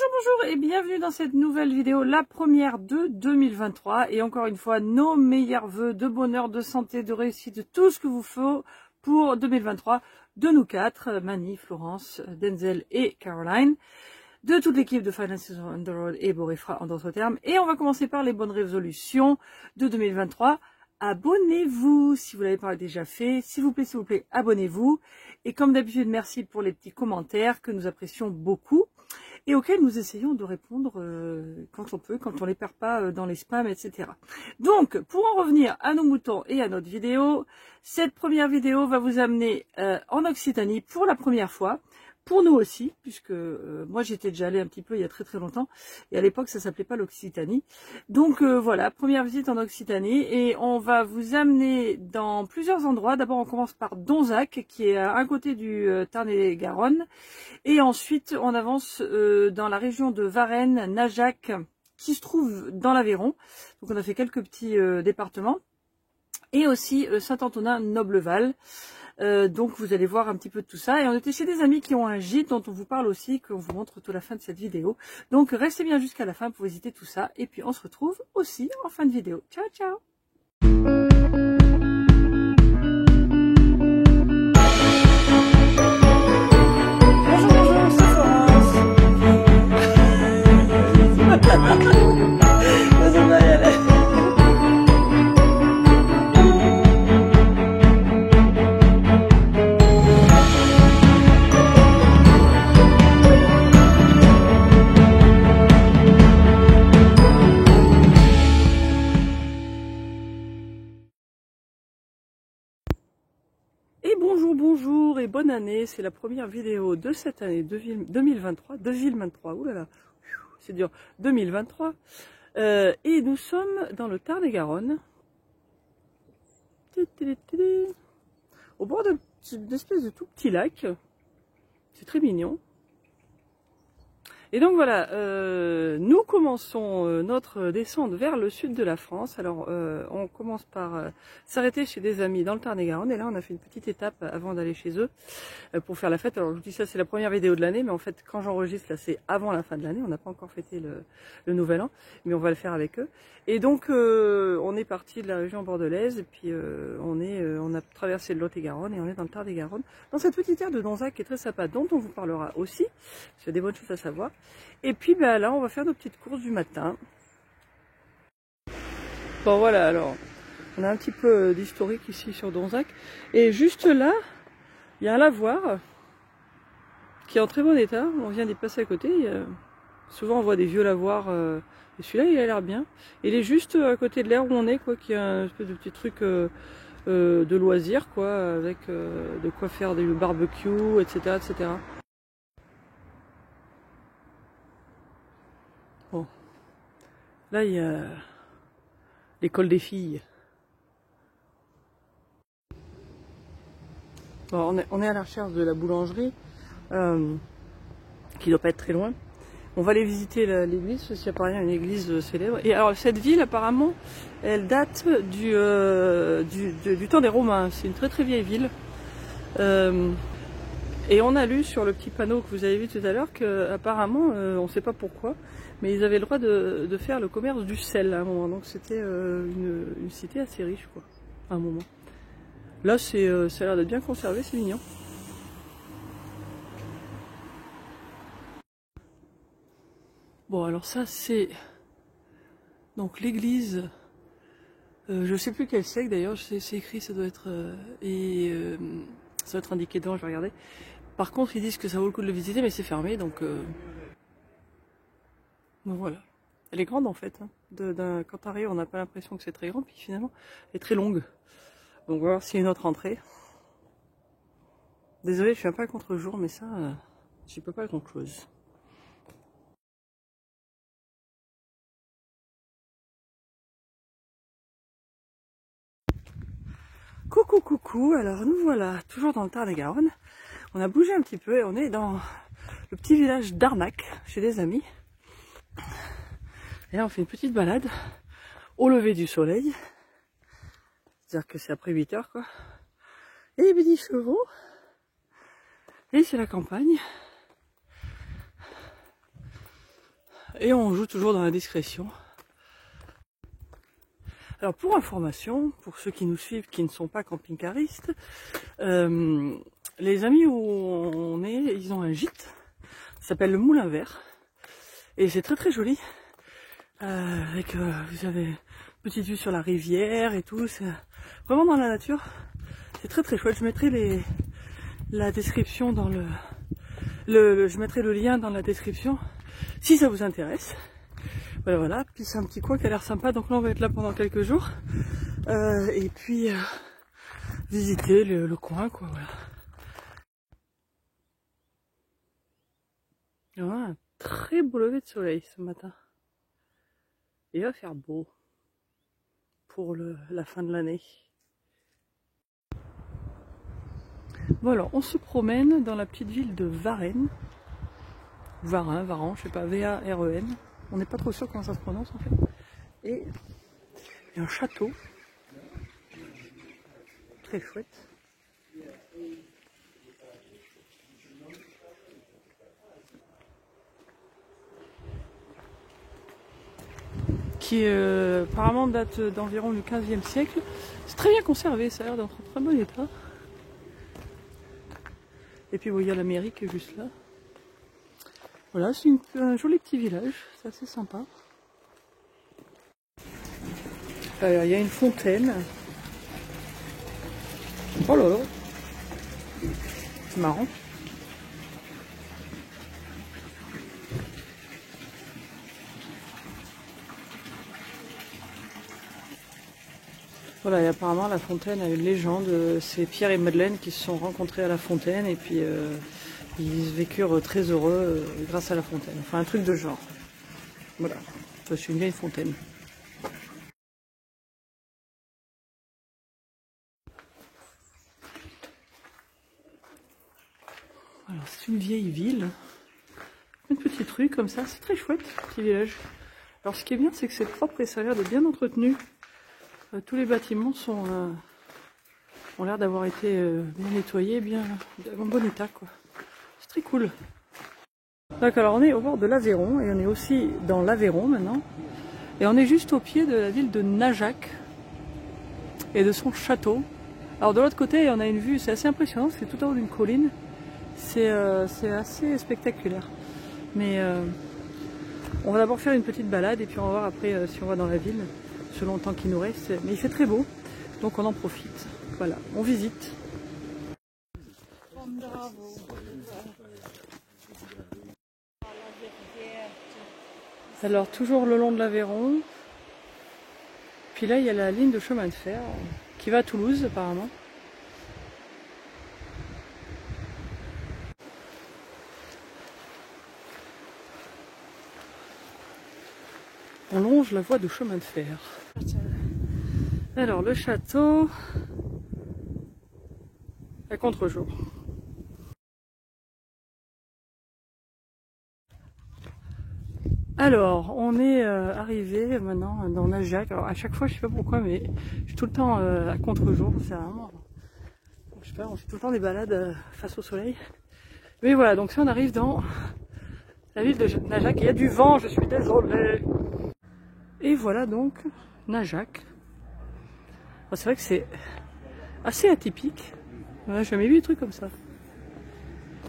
Bonjour et bienvenue dans cette nouvelle vidéo, la première de 2023 et encore une fois nos meilleurs vœux de bonheur, de santé, de réussite, de tout ce que vous faut pour 2023 de nous quatre, Mani, Florence, Denzel et Caroline, de toute l'équipe de Finances on the Road et Borifra en d'autres termes. Et on va commencer par les bonnes résolutions de 2023. Abonnez-vous si vous ne l'avez pas déjà fait, s'il vous plaît, abonnez-vous. Et comme d'habitude, merci pour les petits commentaires que nous apprécions beaucoup et auxquels nous essayons de répondre quand on peut, quand on les perd pas dans les spams, etc. Donc, pour en revenir à nos moutons et à notre vidéo, cette première vidéo va vous amener en Occitanie pour la première fois. Pour nous aussi, puisque moi j'étais déjà allée un petit peu il y a très longtemps, et à l'époque ça s'appelait pas l'Occitanie. Donc voilà, première visite en Occitanie, et on va vous amener dans plusieurs endroits. D'abord on commence par Donzac, qui est à un côté du Tarn-et-Garonne, et ensuite on avance dans la région de Varennes, Najac, qui se trouve dans l'Aveyron. Donc on a fait quelques petits départements, et aussi Saint-Antonin, Nobleval. Donc vous allez voir un petit peu de tout ça. Et on était chez des amis qui ont un gîte dont on vous parle aussi, qu'on vous montre tout à la fin de cette vidéo. Donc restez bien jusqu'à la fin pour visiter tout ça. Et puis on se retrouve aussi en fin de vidéo. Ciao, ciao! Bonjour, c'est Florence. Ça va y aller. Bonjour et bonne année, c'est la première vidéo de cette année 2023, oulala, c'est dur, 2023, et nous sommes dans le Tarn-et-Garonne, au bord d'une espèce de tout petit lac, c'est très mignon. Et donc voilà, nous commençons notre descente vers le sud de la France. Alors on commence par s'arrêter chez des amis dans le Tarn-et-Garonne. Et là on a fait une petite étape avant d'aller chez eux pour faire la fête. Alors je vous dis ça, c'est la première vidéo de l'année, mais en fait quand j'enregistre là c'est avant la fin de l'année. On n'a pas encore fêté le nouvel an, mais on va le faire avec eux. Et donc on est parti de la région bordelaise et puis on a traversé le Lot-et-Garonne et on est dans le Tarn-et-Garonne, dans cette petite aire de Donzac qui est très sympa, dont on vous parlera aussi, parce qu'il y a des bonnes choses à savoir. Et puis ben là on va faire nos petites courses du matin. Bon voilà, alors on a un petit peu d'historique ici sur Donzac. Et juste là, il y a un lavoir qui est en très bon état. On vient d'y passer à côté. Souvent on voit des vieux lavoirs. Et celui-là il a l'air bien. Il est juste à côté de l'air où on est, quoi, qui a un espèce de petit truc de loisir, quoi, avec de quoi faire du barbecue, etc. etc. Bon. Là il y a l'école des filles. Bon, on est à la recherche de la boulangerie, qui doit pas être très loin. On va aller visiter l'église, parce qu'il y a par rien une église célèbre. Et alors cette ville apparemment, elle date du temps des Romains. C'est une très vieille ville. Et on a lu sur le petit panneau que vous avez vu tout à l'heure qu'apparemment, on ne sait pas pourquoi, mais ils avaient le droit de faire le commerce du sel à un moment. Donc c'était une cité assez riche, quoi, à un moment. Là, ça a l'air d'être bien conservé, c'est mignon. Bon, alors ça, c'est donc l'église. Je sais plus quel siècle d'ailleurs, c'est écrit, ça doit être ça doit être indiqué devant, je vais regarder. Par contre, ils disent que ça vaut le coup de le visiter, mais c'est fermé, donc voilà. Elle est grande en fait. Hein. Quand on arrive, on n'a pas l'impression que c'est très grand, puis finalement, elle est très longue. Donc on va voir s'il y a une autre entrée. Désolée, je suis un peu à contre-jour, mais ça, j'y peux pas grand-chose. Coucou, alors nous voilà, toujours dans le Tarn-et-Garonne. On a bougé un petit peu et on est dans le petit village d'Arnac, chez des amis. Et là on fait une petite balade au lever du soleil. C'est-à-dire que c'est après 8 h, quoi. Et les petits chevaux. Et c'est la campagne. Et on joue toujours dans la discrétion. Alors pour information, pour ceux qui nous suivent, qui ne sont pas camping-caristes, les amis où on est, ils ont un gîte, ça s'appelle le Moulin Vert. Et c'est très très joli. Avec, vous avez une petite vue sur la rivière et tout, c'est vraiment dans la nature. C'est très très chouette. Je mettrai la description dans je mettrai le lien dans la description si ça vous intéresse. Voilà, puis c'est un petit coin qui a l'air sympa, donc là on va être là pendant quelques jours. Et puis visiter le coin, quoi, voilà. Il y a un très beau lever de soleil ce matin. Il va faire beau pour la fin de l'année. Bon alors, on se promène dans la petite ville de Varennes. Varan, je sais pas, V-A-R-E-N. On n'est pas trop sûr comment ça se prononce en fait. Et il y a un château. Très chouette. Qui apparemment date d'environ du 15e siècle. C'est très bien conservé, ça a l'air d'être en très bon état. Et puis bon, il y a la mairie qui est juste là. Voilà, c'est un joli petit village, c'est assez sympa. Alors, il y a une fontaine. Oh là là, c'est marrant. Voilà, et apparemment la fontaine a une légende. C'est Pierre et Madeleine qui se sont rencontrés à la fontaine et puis ils vécurent très heureux grâce à la fontaine. Enfin, un truc de genre. Voilà, c'est une vieille fontaine. Alors, c'est une vieille ville. Une petite rue comme ça, c'est très chouette, petit village. Alors, ce qui est bien, c'est que c'est propre et ça a l'air de bien entretenu. Tous les bâtiments ont l'air d'avoir été bien nettoyés, bien en bon état, quoi. C'est très cool. Donc alors on est au bord de l'Aveyron et on est aussi dans l'Aveyron maintenant. Et on est juste au pied de la ville de Najac et de son château. Alors de l'autre côté on a une vue, c'est assez impressionnant, c'est tout en haut d'une colline. C'est assez spectaculaire. Mais on va d'abord faire une petite balade et puis on va voir après si on va dans la ville, selon le temps qui nous reste. Mais il fait très beau, donc on en profite. Voilà, on visite. Alors toujours le long de l'Aveyron. Puis là il y a la ligne de chemin de fer qui va à Toulouse apparemment. On longe la voie de chemin de fer. Alors le château à contre-jour. Alors, on est arrivé maintenant dans Najac. Alors à chaque fois, je sais pas pourquoi, mais je suis tout le temps à contre-jour. C'est vraiment, je sais pas, on fait tout le temps des balades face au soleil. Mais voilà, donc ça, on arrive dans la ville de Najac. Il y a du vent, je suis désolée. Et voilà donc Najac. C'est vrai que c'est assez atypique. J'ai jamais vu des trucs comme ça.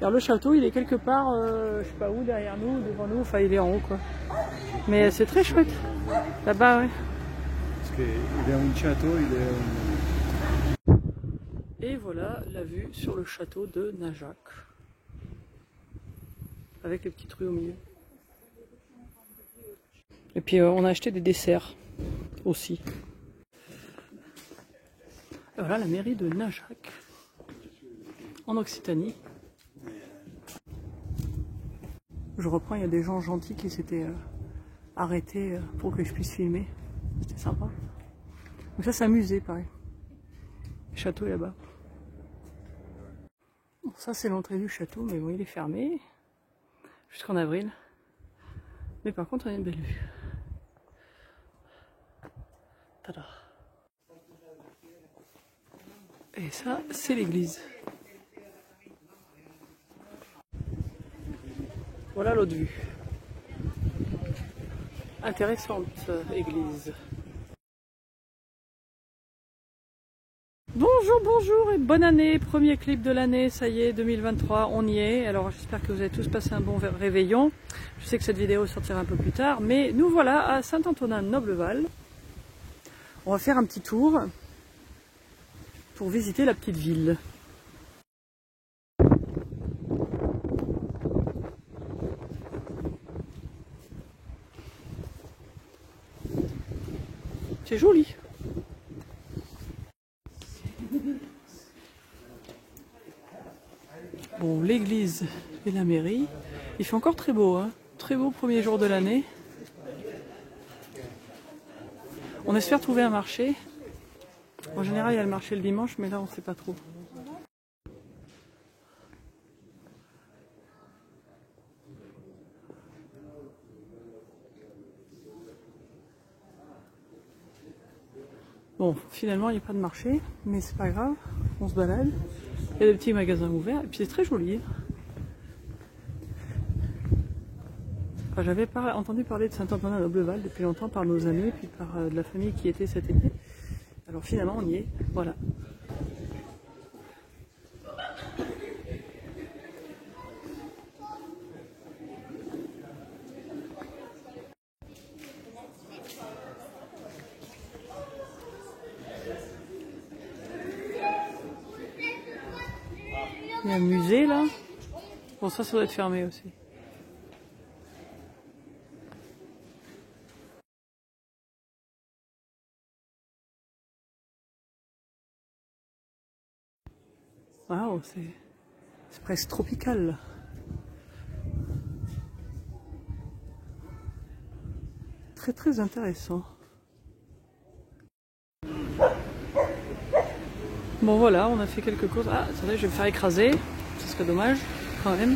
Alors le château, il est quelque part, je sais pas où, derrière nous, devant nous, enfin il est en haut quoi. Mais c'est très chouette. Là-bas, ouais. Parce qu'il est un château, il est... Et voilà la vue sur le château de Najac. Avec les petites rues au milieu. Et puis on a acheté des desserts aussi. Et voilà la mairie de Najac, en Occitanie. Je reprends, il y a des gens gentils qui s'étaient arrêtés pour que je puisse filmer. C'était sympa. Donc ça c'est un musée pareil. Le château est là-bas. Bon, ça c'est l'entrée du château, mais bon il est fermé jusqu'en avril. Mais par contre on a une belle vue. Tada. Et ça c'est l'église. Voilà l'autre vue. Intéressante église. Bonjour, bonjour et bonne année, premier clip de l'année, ça y est, 2023, on y est. Alors j'espère que vous avez tous passé un bon réveillon. Je sais que cette vidéo sortira un peu plus tard, mais nous voilà à Saint-Antonin-de-Nobleval. On va faire un petit tour pour visiter la petite ville. C'est joli. Bon, l'église et la mairie. Il fait encore très beau, hein. Très beau premier jour de l'année. On espère trouver un marché. En général, il y a le marché le dimanche, mais là, on ne sait pas trop. Bon, finalement, il n'y a pas de marché, mais c'est pas grave. On se balade. Il y a des petits magasins ouverts, et puis c'est très joli. Enfin, j'avais entendu parler de Saint-Antonin-de-Nobleval depuis longtemps par nos amis, puis par de la famille qui était cet été. Alors finalement, on y est. Voilà. Il y a un musée là. Bon, ça doit être fermé aussi. Waouh, c'est presque tropical. Très très intéressant. Bon voilà, on a fait quelques courses. Ah, attendez, je vais me faire écraser. Ce serait dommage, quand même.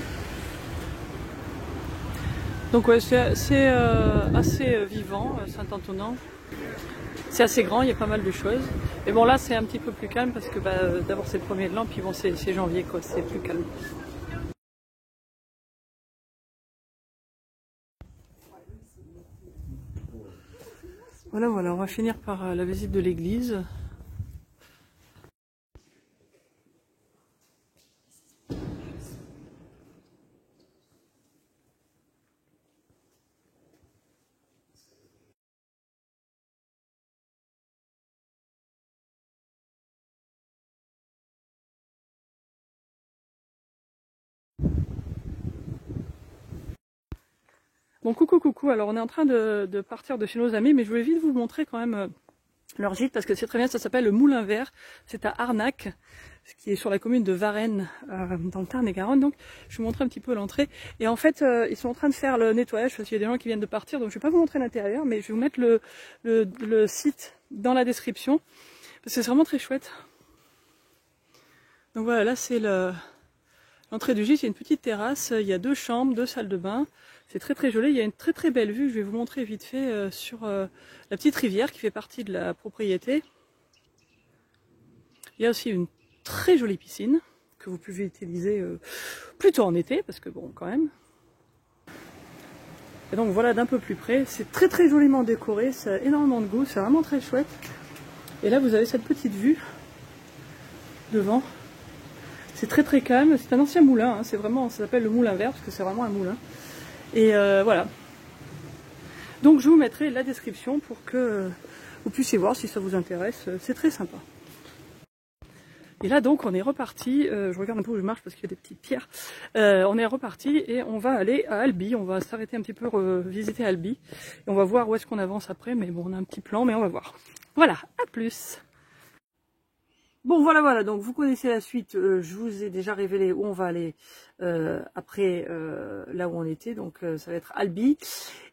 Donc ouais, c'est assez vivant, Saint-Antonin. C'est assez grand, il y a pas mal de choses. Mais bon là, c'est un petit peu plus calme parce que d'abord c'est le 1er de l'an, puis bon c'est janvier quoi, c'est plus calme. Voilà, on va finir par la visite de l'église. Bon, coucou, alors on est en train de partir de chez nos amis, mais je voulais vite vous montrer quand même leur gîte, parce que c'est très bien, ça s'appelle le Moulin Vert, c'est à Arnac, qui est sur la commune de Varennes, dans le Tarn-et-Garonne, donc je vais vous montrer un petit peu l'entrée, et en fait ils sont en train de faire le nettoyage, parce qu'il y a des gens qui viennent de partir, donc je vais pas vous montrer l'intérieur, mais je vais vous mettre le site dans la description, parce que c'est vraiment très chouette. Donc voilà, là c'est l'entrée du gîte, il y a une petite terrasse, il y a 2 chambres, 2 salles de bain. C'est très très joli, il y a une très très belle vue, je vais vous montrer vite fait sur la petite rivière qui fait partie de la propriété. Il y a aussi une très jolie piscine que vous pouvez utiliser plutôt en été, parce que bon quand même. Et donc voilà d'un peu plus près, c'est très très joliment décoré, ça a énormément de goût, c'est vraiment très chouette. Et là vous avez cette petite vue devant. C'est très très calme, c'est un ancien moulin, hein. C'est vraiment, ça s'appelle le Moulin Vert parce que c'est vraiment un moulin. Et voilà. Donc je vous mettrai la description pour que vous puissiez voir si ça vous intéresse, c'est très sympa. Et là donc on est reparti, je regarde un peu où je marche parce qu'il y a des petites pierres. On est reparti et on va aller à Albi, on va s'arrêter un petit peu, visiter Albi. Et on va voir où est-ce qu'on avance après, mais bon on a un petit plan, mais on va voir. Voilà, à plus. Bon voilà, donc vous connaissez la suite, je vous ai déjà révélé où on va aller après là où on était, donc ça va être Albi.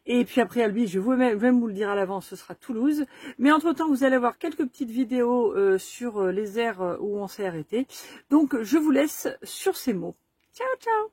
Et puis après Albi, je vais même vous le dire à l'avance, ce sera Toulouse. Mais entre temps, vous allez avoir quelques petites vidéos sur les aires où on s'est arrêté. Donc je vous laisse sur ces mots. Ciao ciao.